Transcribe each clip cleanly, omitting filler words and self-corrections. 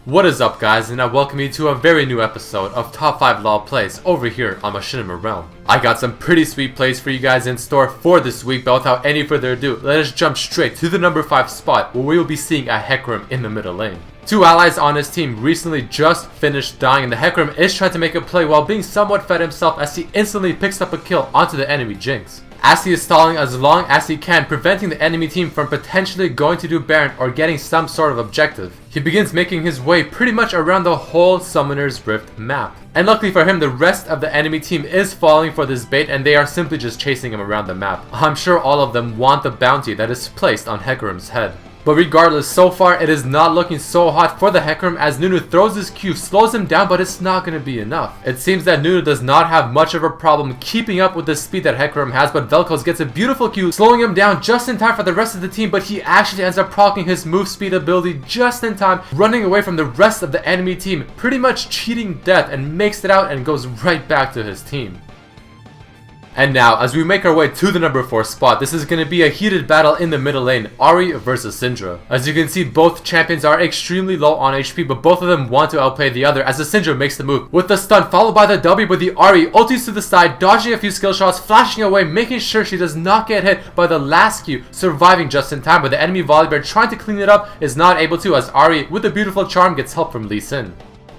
What is up guys, and I welcome you to a very new episode of Top 5 LoL Plays over here on Machinima Realm. I got some pretty sweet plays for you guys in store for this week, but without any further ado, let us jump straight to the number 5 spot where we will be seeing a Hecarim in the middle lane. Two allies on his team recently just finished dying, and the Hecarim is trying to make a play while being somewhat fed himself as he instantly picks up a kill onto the enemy Jinx. As he is stalling as long as he can, preventing the enemy team from potentially going to do Baron or getting some sort of objective, he begins making his way pretty much around the whole Summoner's Rift map. And luckily for him, the rest of the enemy team is falling for this bait and they are simply just chasing him around the map. I'm sure all of them want the bounty that is placed on Hecarim's head. But regardless, so far it is not looking so hot for the Hecarim as Nunu throws his Q, slows him down, but it's not going to be enough. It seems that Nunu does not have much of a problem keeping up with the speed that Hecarim has, but Vel'Koz gets a beautiful Q, slowing him down just in time for the rest of the team, but he actually ends up proccing his move speed ability just in time, running away from the rest of the enemy team, pretty much cheating death, and makes it out and goes right back to his team. And now, as we make our way to the number 4 spot, this is going to be a heated battle in the middle lane, Ahri versus Syndra. As you can see, both champions are extremely low on HP, but both of them want to outplay the other as the Syndra makes the move with the stun, followed by the W, but the Ahri ultis to the side, dodging a few skill shots, flashing away, making sure she does not get hit by the last Q, surviving just in time, but the enemy Volibear trying to clean it up is not able to, as Ahri, with a beautiful charm, gets help from Lee Sin.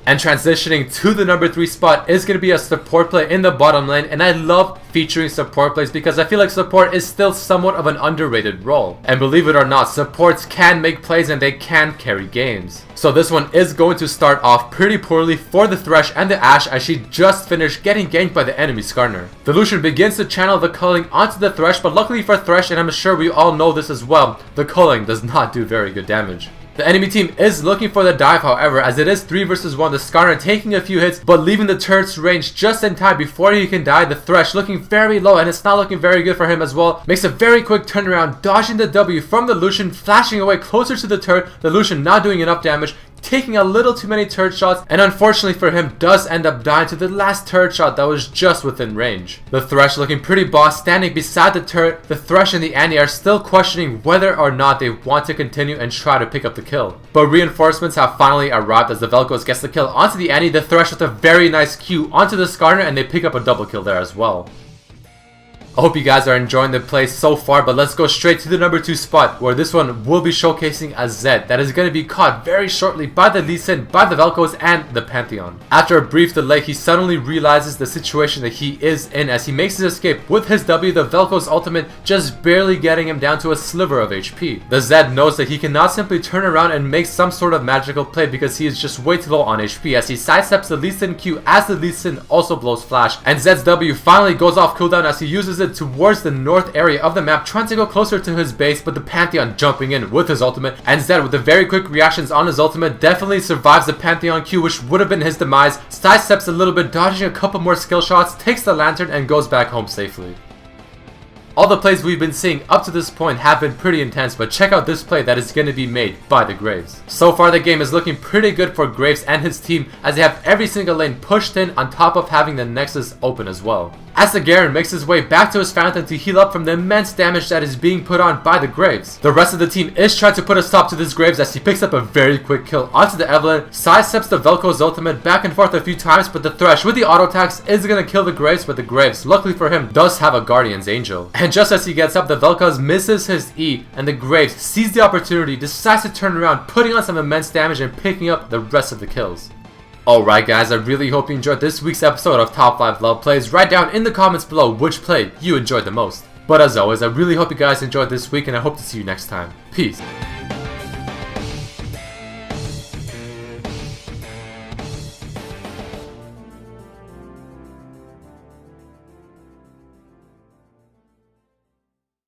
And transitioning to the number 3 spot is going to be a support play in the bottom lane, and I love featuring support plays because I feel like support is still somewhat of an underrated role. And believe it or not, supports can make plays and they can carry games. So this one is going to start off pretty poorly for the Thresh and the Ashe as she just finished getting ganked by the enemy Skarner. The Lucian begins to channel the culling onto the Thresh, but luckily for Thresh, and I'm sure we all know this as well, the culling does not do very good damage. The enemy team is looking for the dive, however, as it is 3 versus 1, the Skarner taking a few hits but leaving the turret's range just in time before he can die. The Thresh looking very low and it's not looking very good for him as well. Makes a very quick turnaround, dodging the W from the Lucian, flashing away closer to the turret. The Lucian not doing enough damage, taking a little too many turret shots, and unfortunately for him does end up dying to the last turret shot that was just within range. The Thresh looking pretty boss, standing beside the turret. The Thresh and the Annie are still questioning whether or not they want to continue and try to pick up the kill. But reinforcements have finally arrived as the Vel'Koz gets the kill onto the Annie, the Thresh with a very nice Q onto the Skarner, and they pick up a double kill there as well. I hope you guys are enjoying the play so far, but let's go straight to the number 2 spot where this one will be showcasing a Zed that is going to be caught very shortly by the Lee Sin, by the Vel'Koz, and the Pantheon. After a brief delay, he suddenly realizes the situation that he is in as he makes his escape with his W, the Vel'Koz ultimate just barely getting him down to a sliver of HP. The Zed knows that he cannot simply turn around and make some sort of magical play because he is just way too low on HP as he sidesteps the Lee Sin Q as the Lee Sin also blows flash, and Zed's W finally goes off cooldown as he uses it towards the north area of the map, trying to go closer to his base, but the Pantheon jumping in with his ultimate, and Zed with the very quick reactions on his ultimate definitely survives the Pantheon Q, which would have been his demise, sidesteps a little bit, dodging a couple more skill shots, takes the lantern, and goes back home safely. All the plays we've been seeing up to this point have been pretty intense, but check out this play that is going to be made by the Graves. So far the game is looking pretty good for Graves and his team as they have every single lane pushed in on top of having the Nexus open as well. As the Garen makes his way back to his fountain to heal up from the immense damage that is being put on by the Graves. The rest of the team is trying to put a stop to this Graves as he picks up a very quick kill onto the Evelynn, sidesteps the Vel'Koz ultimate back and forth a few times, but the Thresh with the auto attacks is going to kill the Graves, but the Graves, luckily for him, does have a Guardian's Angel. And just as he gets up, the Vel'Koz misses his E, and the Graves sees the opportunity, decides to turn around, putting on some immense damage and picking up the rest of the kills. Alright guys, I really hope you enjoyed this week's episode of Top 5 LoL Plays. Write down in the comments below which play you enjoyed the most. But as always, I really hope you guys enjoyed this week and I hope to see you next time. Peace.